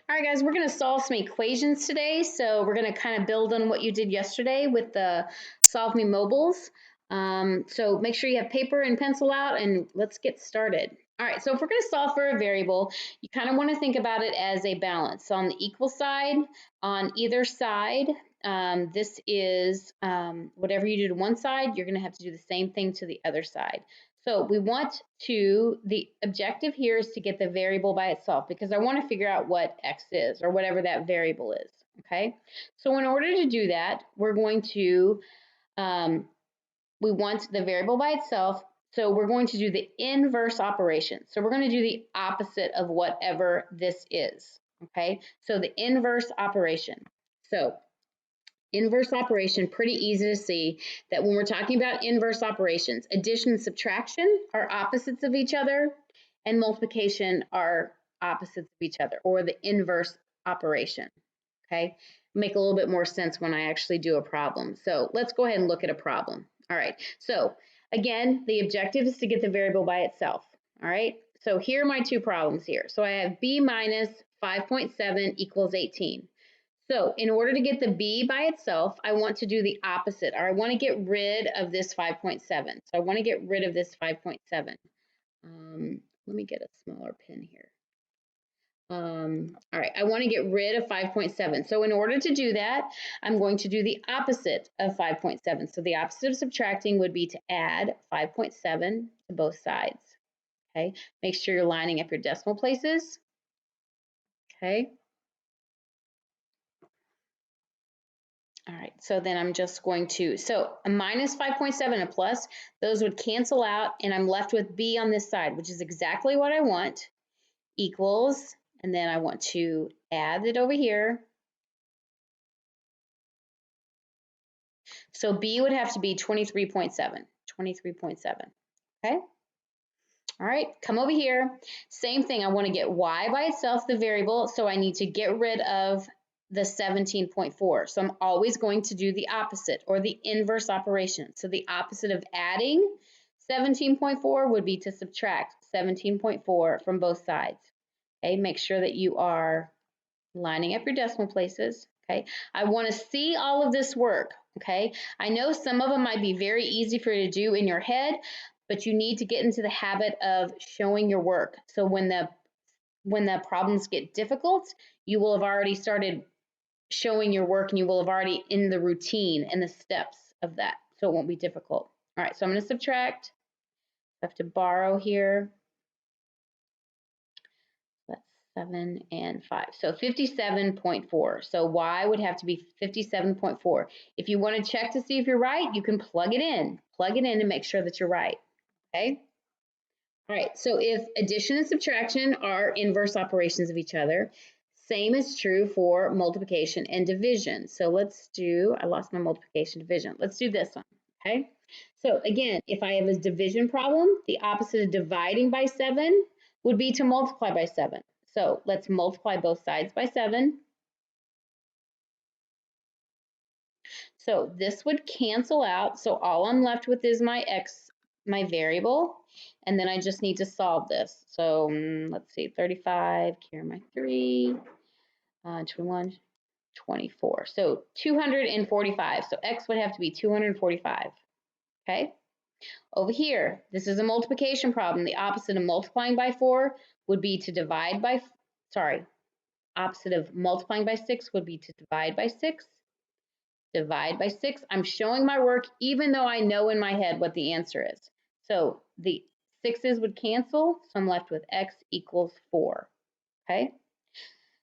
All right, guys, we're going to solve some equations today. So we're going to kind of build on what you did yesterday with the Solve Me mobiles. So make sure you have paper and pencil out and let's get started. All right, so if we're going to solve for a variable, you kind of want to think about it as a balance. So on the equal side, on either side, this is whatever you do to one side, you're going to have to do the same thing to the other side. So we want to, the objective here is to get the variable by itself because I want to figure out what x is or whatever that variable is, okay? So in order to do that, we're going to, we want the variable by itself, so we're going to do the inverse operation. So we're going to do the opposite of whatever this is, okay? So the inverse operation. So inverse operation, pretty easy to see that when we're talking about inverse operations, addition and subtraction are opposites of each other, and multiplication are opposites of each other, or the inverse operation, okay? Make a little bit more sense when I actually do a problem. So let's go ahead and look at a problem. All right, so again, the objective is to get the variable by itself, all right? So here are my two problems here. So I have b minus 5.7 equals 18. So in order to get the b by itself, I want to do the opposite, or I want to get rid of this 5.7. So I want to get rid of this 5.7. Let me get a smaller pen here. All right, I want to get rid of 5.7. So in order to do that, I'm going to do the opposite of 5.7. So the opposite of subtracting would be to add 5.7 to both sides. Okay, make sure you're lining up your decimal places. Okay. All right, so then I'm just going to, so a minus 5.7 and a plus, those would cancel out, and I'm left with b on this side, which is exactly what I want, equals, and then I want to add it over here. So b would have to be 23.7, 23.7, okay? All right, come over here. Same thing, I want to get y by itself, the variable, so I need to get rid of the 17.4. So I'm always going to do the opposite or the inverse operation. So the opposite of adding 17.4 would be to subtract 17.4 from both sides. Okay, make sure that you are lining up your decimal places. Okay, I want to see all of this work. Okay, I know some of them might be very easy for you to do in your head, but you need to get into the habit of showing your work. So when the problems get difficult, you will have already started showing your work and you will have already in the routine and the steps of that. So it won't be difficult. All right, so I'm going to subtract. I have to borrow here. That's 7 and 5. So 57.4. So y would have to be 57.4. If you want to check to see if you're right, you can plug it in. Plug it in and make sure that you're right. Okay? All right, so if addition and subtraction are inverse operations of each other, same is true for multiplication and division. So let's do, I lost my multiplication division. Let's do this one, okay? So again, if I have a division problem, the opposite of dividing by 7 would be to multiply by 7. So let's multiply both sides by 7. So this would cancel out. So all I'm left with is my x, my variable, and then I just need to solve this. So let's see, 35, carry my 3, 21, 24. So 245. So x would have to be 245. Okay. Over here, this is a multiplication problem. The opposite of multiplying by 4 would be to divide by, opposite of multiplying by 6 would be to divide by 6. Divide by 6. I'm showing my work even though I know in my head what the answer is. So the 6's would cancel, so I'm left with x equals 4. Okay?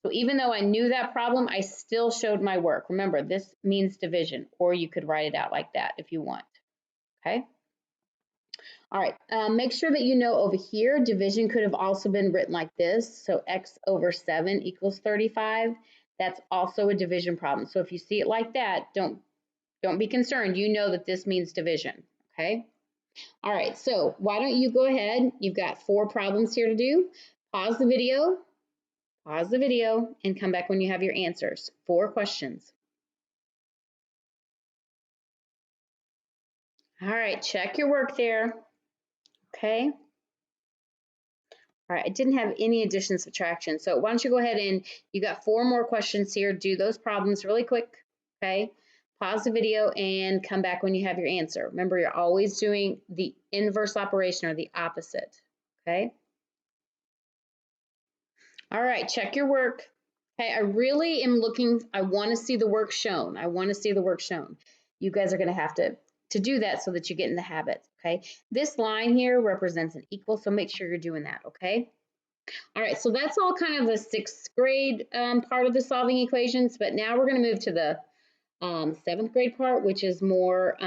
So even though I knew that problem, I still showed my work. Remember, this means division, or you could write it out like that if you want. Okay? All right, make sure that you know over here, division could have also been written like this. So x over 7 equals 35. That's also a division problem. So if you see it like that, don't be concerned. You know that this means division, okay? All right, so why don't you go ahead? You've got 4 problems here to do. Pause the video, and come back when you have your answers. 4 questions. All right, check your work there, okay? All right, I didn't have any addition subtraction. So why don't you go ahead and you got 4 more questions here. Do those problems really quick, okay? Pause the video and come back when you have your answer. Remember, you're always doing the inverse operation or the opposite, okay? All right, check your work. Okay, I really am looking, I want to see the work shown. I want to see the work shown. You guys are going to have to do that so that you get in the habit, okay? This line here represents an equal, so make sure you're doing that, okay? All right, so that's all kind of the 6th grade part of the solving equations, but now we're going to move to the 7th grade part, which is more,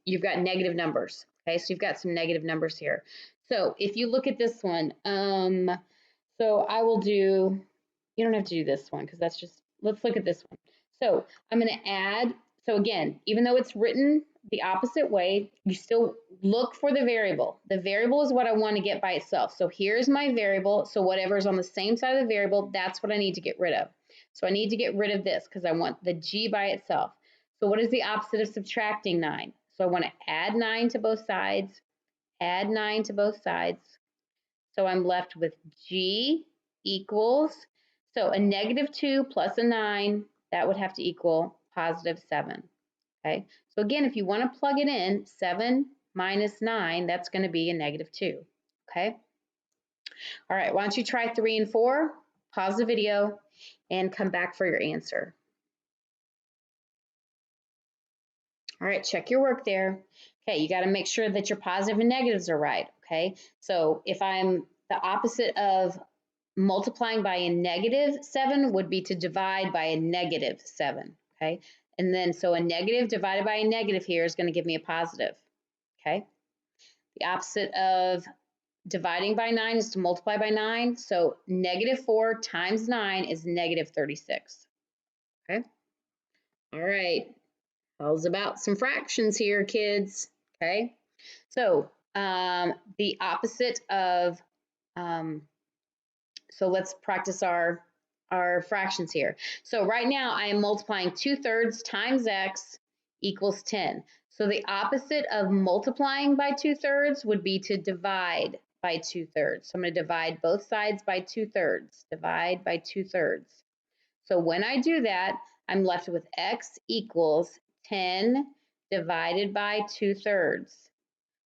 you've got negative numbers, okay? So you've got some negative numbers here. So if you look at this one, so I will do, you don't have to do this one because that's just, let's look at this one. So I'm going to add, so again, even though it's written the opposite way, you still look for the variable. The variable is what I want to get by itself. So here's my variable. So whatever's on the same side of the variable, that's what I need to get rid of. So I need to get rid of this because I want the g by itself. So what is the opposite of subtracting 9? So I want to add 9 to both sides, add 9 to both sides. So I'm left with g equals, so a -2 plus a 9, that would have to equal +7, okay? So again, if you want to plug it in, 7 minus 9, that's going to be a -2, okay? All right, why don't you try 3 and 4, pause the video, and come back for your answer. All right, check your work there. Okay, you got to make sure that your positive and negatives are right, okay? So if I'm the opposite of multiplying by a -7 would be to divide by a -7, okay? And then so a negative divided by a negative here is going to give me a positive, okay? The opposite of dividing by 9 is to multiply by 9. So -4 times 9 is -36, okay? All right. How's about some fractions here, kids? Okay, so the opposite of, so let's practice our fractions here. So right now I am multiplying 2/3 times x equals 10. So the opposite of multiplying by 2/3 would be to divide by 2/3. So I'm going to divide both sides by 2/3. Divide by 2/3. So when I do that, I'm left with x equals 10 divided by 2/3.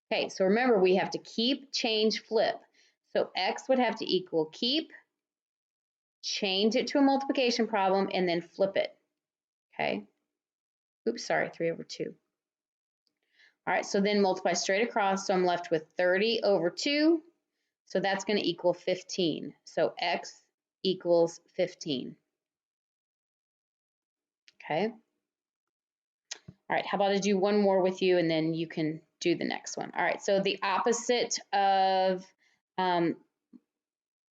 Okay, so remember we have to keep, change, flip. So x would have to equal keep, change it to a multiplication problem, and then flip it. Okay. Oops, sorry, 3/2. All right, so then multiply straight across. So I'm left with 30/2. So that's going to equal 15. So x equals 15. Okay. All right, how about I do one more with you and then you can do the next one. All right, so the opposite of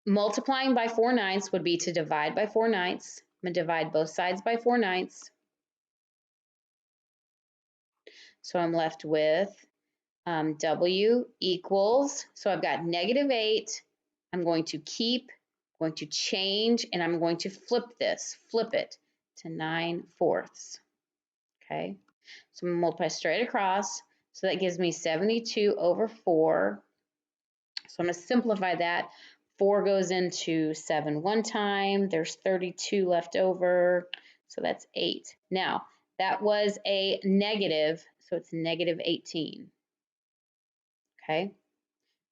multiplying by 4/9 would be to divide by 4/9. I'm going to divide both sides by 4/9. So I'm left with W equals, so I've got -8. I'm going to keep, going to change, and I'm going to flip it to 9/4. Okay. So I'm going to multiply straight across. So that gives me 72/4. So I'm going to simplify that. 4 goes into 7 one time. There's 32 left over. So that's 8. Now, that was a negative, so it's -18. Okay.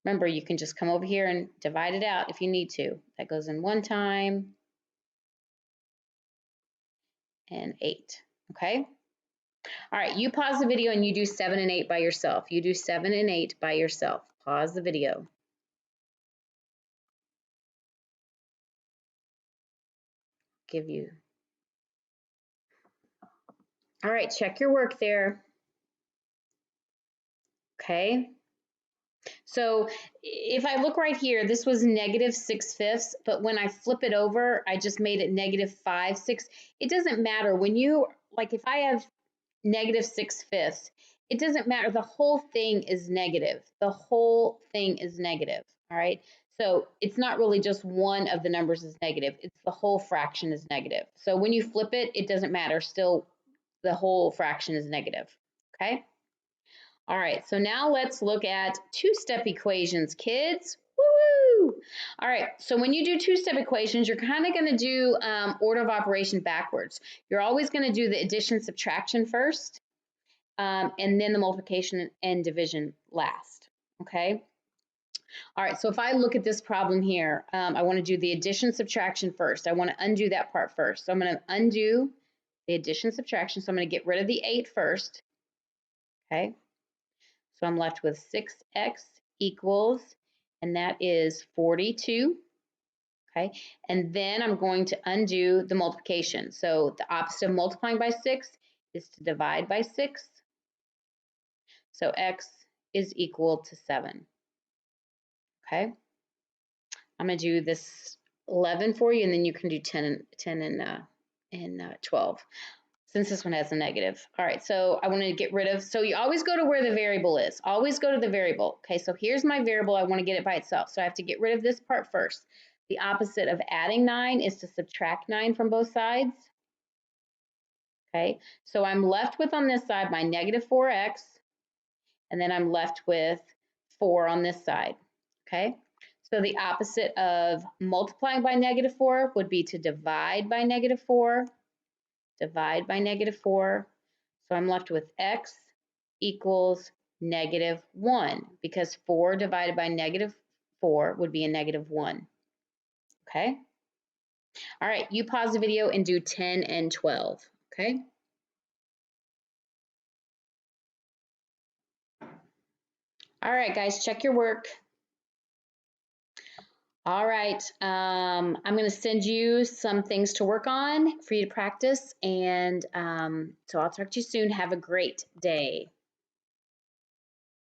Remember, you can just come over here and divide it out if you need to. That goes in one time and 8. Okay. All right, you pause the video and you do 7 and 8 by yourself. You do 7 and 8 by yourself. Pause the video. Give you. All right, check your work there. Okay. So if I look right here, this was -6/5, but when I flip it over, I just made it -5/6. It doesn't matter when you, like if I have -6/5, it doesn't matter. The whole thing is negative. The whole thing is negative. All right. So it's not really just one of the numbers is negative. It's the whole fraction is negative. So when you flip it, it doesn't matter. Still, the whole fraction is negative. Okay. All right. So now let's look at two-step equations, kids. Woo! Woo! All right, so when you do two-step equations, you're kind of going to do order of operation backwards. You're always going to do the addition subtraction first, and then the multiplication and division last, okay? All right, so if I look at this problem here, I want to do the addition subtraction first. I want to undo that part first. So I'm going to undo the addition subtraction. So I'm going to get rid of the 8 first, okay? So I'm left with 6x equals, and that is 42, okay? And then I'm going to undo the multiplication. So the opposite of multiplying by 6 is to divide by 6. So x is equal to 7, okay? I'm going to do this 11 for you, and then you can do 10 and 12. Since this one has a negative. All right, so I want to get rid of, so you always go to where the variable is. Always go to the variable. Okay, so here's my variable. I want to get it by itself. So I have to get rid of this part first. The opposite of adding 9 is to subtract 9 from both sides. Okay, so I'm left with on this side my negative 4x, and then I'm left with 4 on this side. Okay, so the opposite of multiplying by negative 4 would be to divide by negative 4. Divide by negative 4. So I'm left with x equals negative 1, because 4 divided by negative 4 would be a negative 1. Okay? All right, you pause the video and do 10 and 12. Okay? All right, guys, check your work. All right, I'm going to send you some things to work on for you to practice, and so I'll talk to you soon. Have a great day.